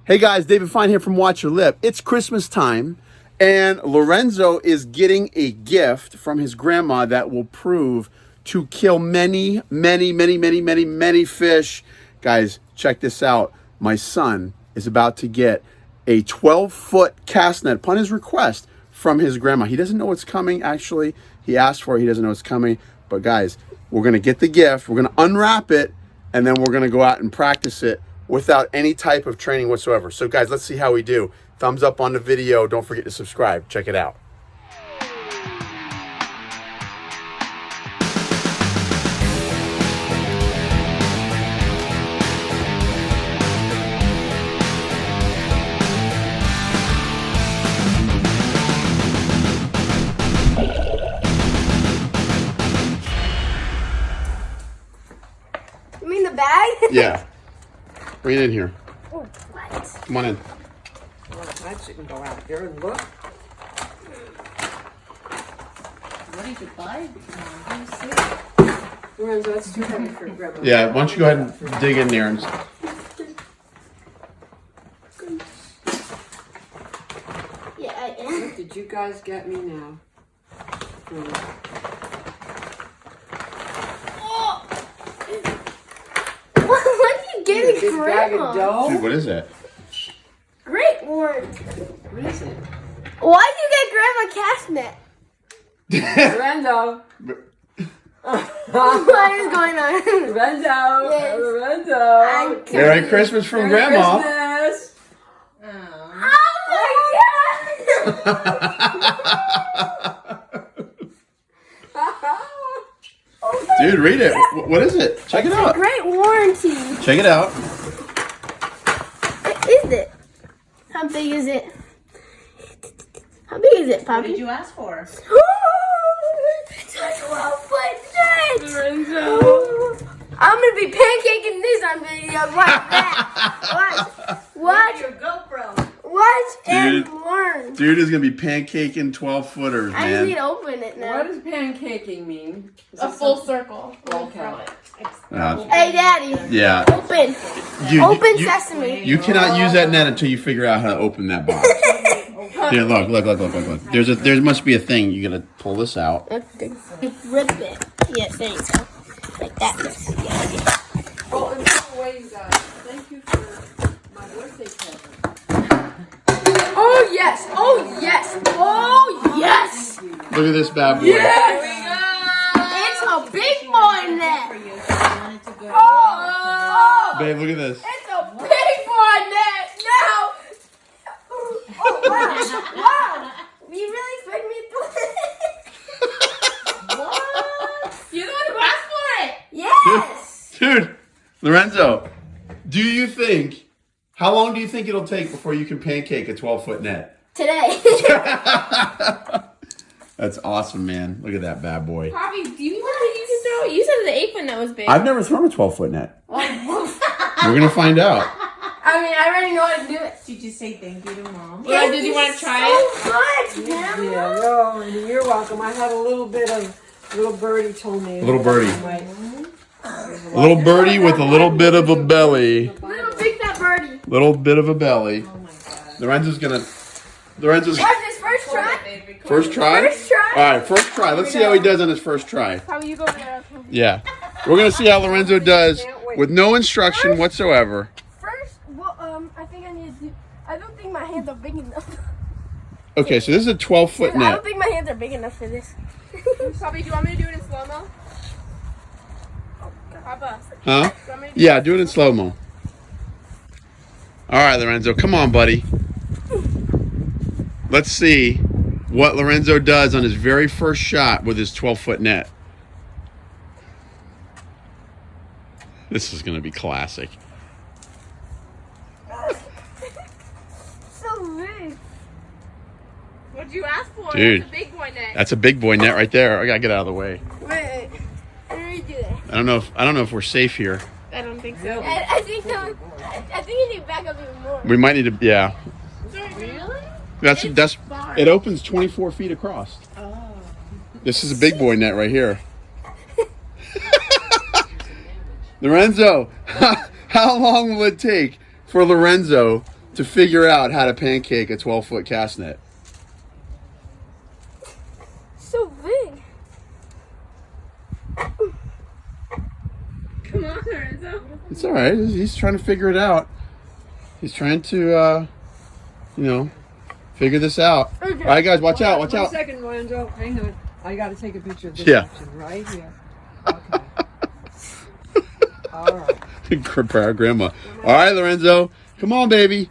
Hey guys, David Fine here from Watch Your Lip. It's Christmas time, and Lorenzo is getting a gift from his grandma that will prove to kill many fish. Guys, check this out. My son is about to get a 12-foot cast net upon his request from his grandma. He doesn't know what's coming, actually. He asked for it. He doesn't know what's coming. But guys, we're going to get the gift. We're going to unwrap it, and then we're going to go out and practice it without any type of training whatsoever. So guys, let's see how we do. Thumbs up on the video. Don't forget to subscribe. Check it out. You mean the bag? Yeah. Bring it in here. Oh, what? Come on in. Well, that shouldn't go out there and look. What did you buy? Lorenzo, that's too heavy for grandma. Yeah, why don't you go ahead and dig in there and... Yeah, I am. What did you guys get me now? What are you getting, Big bag of Grandma? dough? Dude, what is that? Great one. What is it? Why'd you get Grandma cast net? Lorenzo! What is going on? Lorenzo! Yes. Lorenzo! Merry Christmas from Merry Grandma. Christmas. Oh my God! Dude, read it. What is it? Check it out. Great warranty. Check it out. What is it? How big is it? How big is it, What Poppy? did you ask for? It's a 12-foot net. Lorenzo. I'm gonna be pancaking this on video. Watch that. Watch Your GoPro. and Dude. learn. Dude is going to be pancaking 12-footers, I just need man. to open it now. What does pancaking mean? Is A this full something- circle. Okay. Hey, Daddy. Yeah. Open. Dude, Open you, sesame. you cannot use that net until you figure out how to open that box. Here, look. There must be a thing. You got to pull this out. Okay. Rip it. Yes, there you go. Like that. Yeah. Oh, and by the way, you guys, thank you for my birthday present. Oh, yes. Oh, yes. Oh, yes. Look at this bad boy. Yes. It's a big boy net. Oh. Babe, look at this. It's a big boy net now. Oh, wow. Wow. You really expect me to do it? What? You're the one who asked for it. Yes. Dude, Lorenzo, how long do you think it'll take before you can pancake a 12-foot net? Today. That's awesome, man. Look at that bad boy. Poppy, do you know what you can throw? You said the 8-foot net was big. I've never thrown a 12-foot net. We're going to find out. I mean, I already know how to do it. Did you say thank you to Mom? Thank Did you want to try it? so much, Grandma. Yeah, no, you're welcome. I had a little birdie told me. Little birdie. Right. A little birdie with a little bit of a belly. Little big fat birdie. Little bit of a belly. Lorenzo's Watch this first try. first try? First try. All right, first try. Let's see how he does on his first try. How you go there? Yeah. We're going to see how Lorenzo does with no instruction whatsoever. First, well, I think I need to do. I don't think my hands are big enough. Okay, so this is a 12-foot I net. don't think my hands are big enough for this. Poppy, do you want me to do it in slow-mo? Papa, Huh? do you want me to do Yeah, do it in slow-mo. All right, Lorenzo, come on, buddy. Let's see what Lorenzo does on his very first shot with his 12-foot net. This is going to be classic. So big. What'd you ask for? Dude. That's a big boy net. That's a big boy net right there. I got to get out of the way. Wait. Let me do that. I don't know if we're safe here. I don't think so. I think so. I think you need to back up even more. We might need to, yeah. Really? That's far. it opens 24 feet across. Oh. This is a big boy net right here. Lorenzo, how long will it take for Lorenzo to figure out how to pancake a 12-foot cast net. So big. Come on, Lorenzo. It's all right. He's trying to figure it out. He's trying to, you know, figure this out. Okay. All right, guys, watch out, watch 1 out. second, Lorenzo. Hang on. I got to take a picture of this Yeah. action right here. Okay. All right. Proud grandma. All right, Lorenzo. Come on, baby.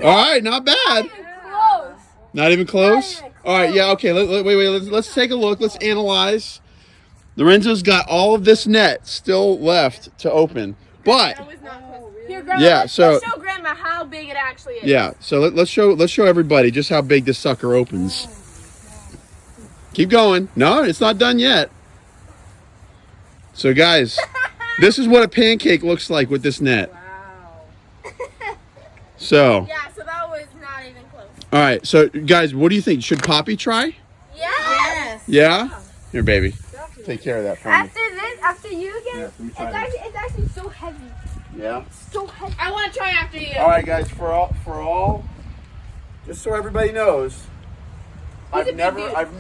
All right, not bad. Close. Not even close? All right, yeah, okay. Wait. Let's take a look. Let's analyze. Lorenzo's got all of this net still left to open. But, That was not close. Here, Grandma. yeah, so... Let's show Grandma how big it actually is. Yeah, so let's show everybody just how big this sucker opens. Keep going. No, it's not done yet. So guys, this is what a pancake looks like with this net. Wow. So, Yeah, so that was not even close. all right. So guys, what do you think? Should Poppy try? Yes. Yeah? Here, baby. Take care of that for me. After this, after you again, Yeah, let me try it's actually so heavy. Yeah. So heavy. I want to try after you. All right, guys. For all, just so everybody knows, He's a I've big never dude.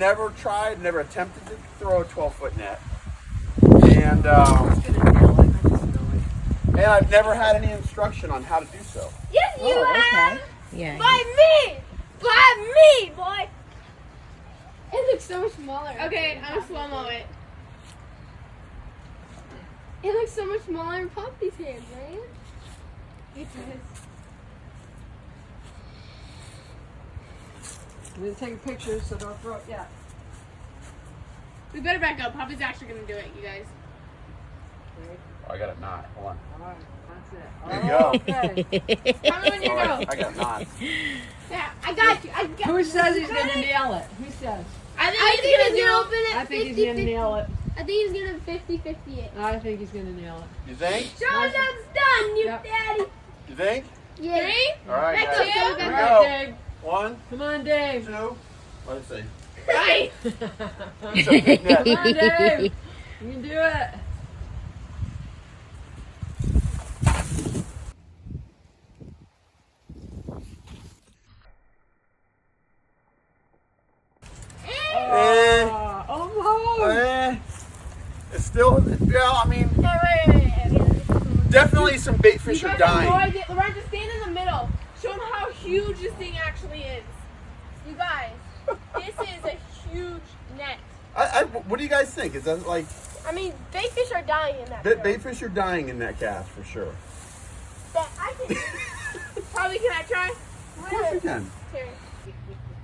never attempted to throw a 12-foot net, and I've never had any instruction on how to do so. Yes, you have. Yeah. By me. By me, boy. It looks so much smaller. Okay, I'm gonna slow mo it. It looks so much smaller in Poppy's hands, right? It does. I'm going to take a picture, so don't throw it yet. We better back up. Poppy's actually gonna do it, you guys. I got a knot. Hold on. All right. There That's you it. go. Okay. Tell me when you All right, go. I got a knot. Yeah, I got you. I got Who says he's going to nail it? Who says? I think I he's think gonna he's do gonna open it I think he's 50-50. going to nail it. I think he's gonna 50-50 it. I think he's going to nail it. You think? Showdown's done, you Yep. daddy. You think? Yeah. 3, All right, Back guys. up, Here go we back All up. go. right, Dave. 1, Come on, Dave. 2. Let's see. right. It's a big net. Come on, Dave. You can do it. Eh, Almost. it's still, yeah, I mean, Wait. definitely some bait fish You are guys have no dying. idea. Lorenzo, stand in the middle. Show them how huge this thing actually is. You guys, this is a huge net. What do you guys think? Is that like, I mean, bait fish are dying in that. bait fish are dying in that cast for sure. I can. Probably, can I try? Of course you can. Here.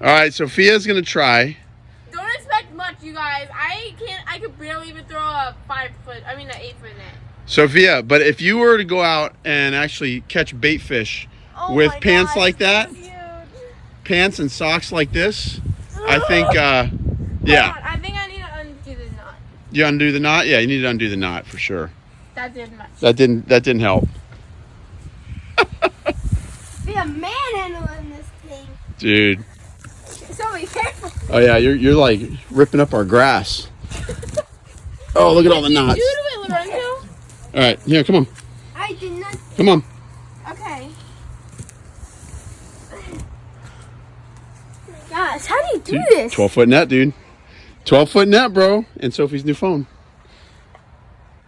All right, Sophia's gonna try. Don't expect much, you guys. I could barely even throw a 8-foot net. Sophia, but if you were to go out and actually catch bait fish Oh with my pants gosh, like that, this is huge. pants and socks like this, I think, Hold yeah. on, I think I need to undo the knot. You undo the knot? Yeah, you need to undo the knot for sure. That did much. That didn't help. Be a manhandling this thing. Dude. So be careful. Oh yeah, you're like ripping up our grass. Oh, look at all the Do knots. to it, Lorenzo. All right, here, come on. I did not. Come on. Okay. Gosh, how do you do this? 12-foot net, dude. 12-foot net, bro. And Sophie's new phone.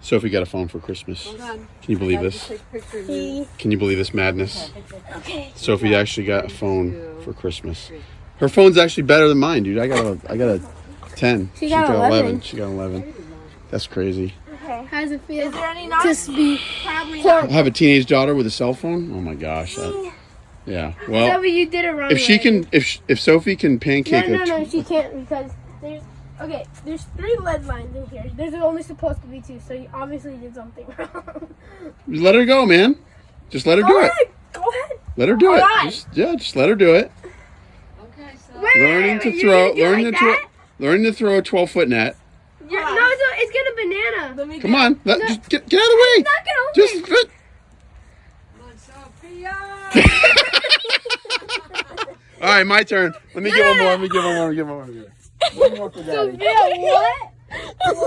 Sophie got a phone for Christmas. Hold on. Can you believe I this? just take a picture of you. Can you believe this madness? Okay. Sophie actually got a phone for Christmas. Her phone's actually better than mine, dude. I got a 10. She got 11. She got 11. That's crazy. Okay. How does it feel? Is there any knots? Just be. Probably I not. have a teenage daughter with a cell phone. Oh my gosh. Yeah. Well, Sophie, you did it wrong. if she can, if Sophie can pancake No, she can't because there's 3 lead lines in here. There's only supposed to be 2, so you obviously did something wrong. just let her go, man. Just let her do it. Go ahead. Let her do it. Alright. Just let her do it. Okay, so. Learning to throw, learning to throw a 12-foot net. No, it's gonna banana. Let me Come on, just get out of the way. It's not gonna open. Just. Come on, Sophia. All right, my turn. Let me give one more. Let me give one more. One more for Daddy. Yeah, what? Was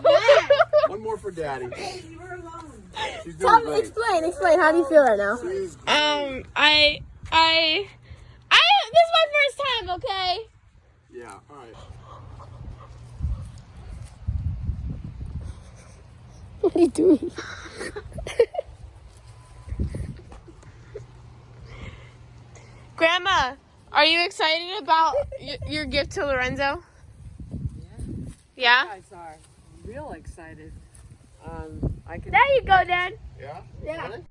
that? One more for Daddy. Hey, you were alone. She's doing great. Explain. How do you feel right now? She's great. This is my first time, okay? Yeah, all right. What are you doing? Grandma, are you excited about your gift to Lorenzo? Yeah? You guys are real excited. I can. There you go, Dad. Yeah? Yeah. Ready?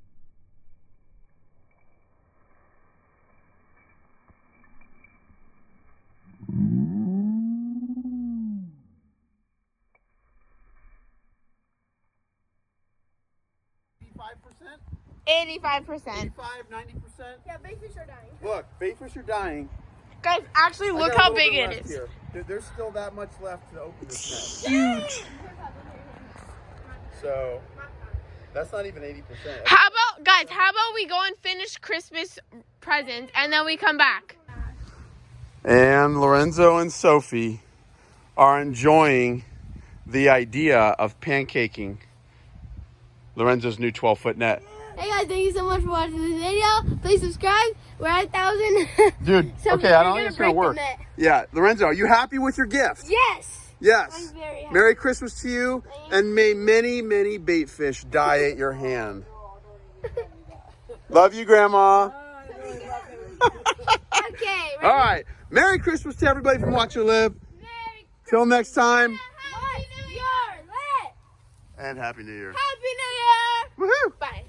%? 85%. 85, 90%? Yeah, big fish are dying. Look, bait fish are dying. Guys, actually, I look got a how little big bit it left is. here. There's still that much left to open this net. Huge. So, that's not even 80%. How about we go and finish Christmas presents and then we come back? And Lorenzo and Sophie are enjoying the idea of pancaking Lorenzo's new 12-foot net. Hey guys, thank you so much for watching this video. Please subscribe. We're at 1,000. Dude, So okay, I we're don't gonna think it's going to break the work. net. Yeah, Lorenzo, are you happy with your gift? Yes. Yes. I'm very happy. Merry Christmas to you, and may many, many bait fish die at your hand. Love you, Grandma. Okay. All right. Merry Christmas to everybody from Watch Your Live. Till next time. Happy New Year. And Happy New Year. Happy New Year! Woohoo! Bye.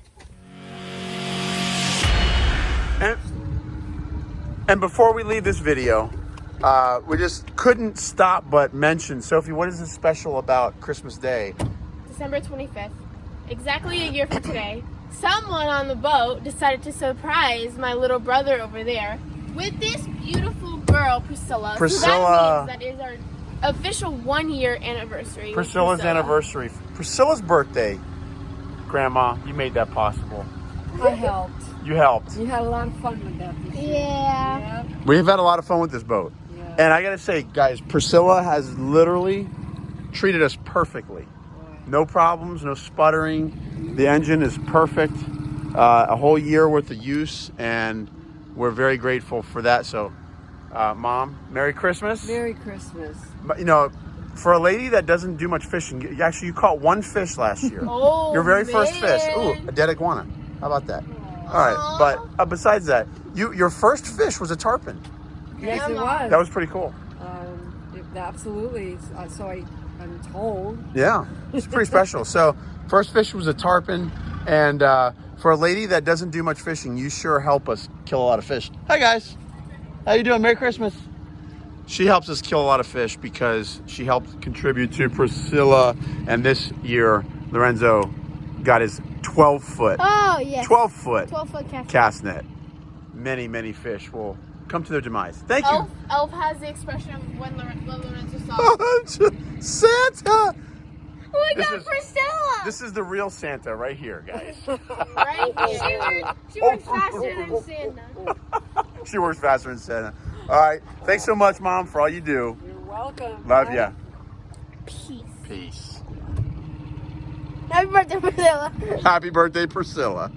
And before we leave this video, we just couldn't stop but mention, Sophie, what is this special about Christmas Day? December 25th, exactly a year from today, someone on the boat decided to surprise my little brother over there with this beautiful girl, Priscilla. Priscilla. So that means that is our official 1-year anniversary. with Priscilla's Priscilla. anniversary. Priscilla's birthday. Grandma, you made that possible. I helped. You helped. You had a lot of fun with that this year. Yeah. We've had a lot of fun with this boat. Yeah. And I gotta say, guys, Priscilla has literally treated us perfectly. No problems, no sputtering. The engine is perfect. A whole year worth of use, and we're very grateful for that. So, Mom, Merry Christmas. Merry Christmas. But, you know, for a lady that doesn't do much fishing, you caught one fish last year. Oh, Your very first fish. man. Ooh, a dead iguana. How about that? All right, but besides that, your first fish was a tarpon. Yes, it was. That was pretty cool. Absolutely. So I'm told. Yeah, it's pretty special. So, first fish was a tarpon, and for a lady that doesn't do much fishing, you sure help us kill a lot of fish. Hi guys, how you doing? Merry Christmas. She helps us kill a lot of fish because she helped contribute to Priscilla, and this year Lorenzo got his 12-foot. Oh yes. 12-foot 12-foot cast. cast net. Many, many fish will come to their demise. Thank you. Elf has the expression of when Lorenzo saw. Santa! Oh my This God, is- Priscilla. This is the real Santa right here, guys. Right here. She works faster than Santa. She works faster than Santa. All right. Thanks so much, Mom, for all you do. You're welcome. Love Bye. ya. Peace. Peace. Happy birthday, Priscilla. Happy birthday, Priscilla.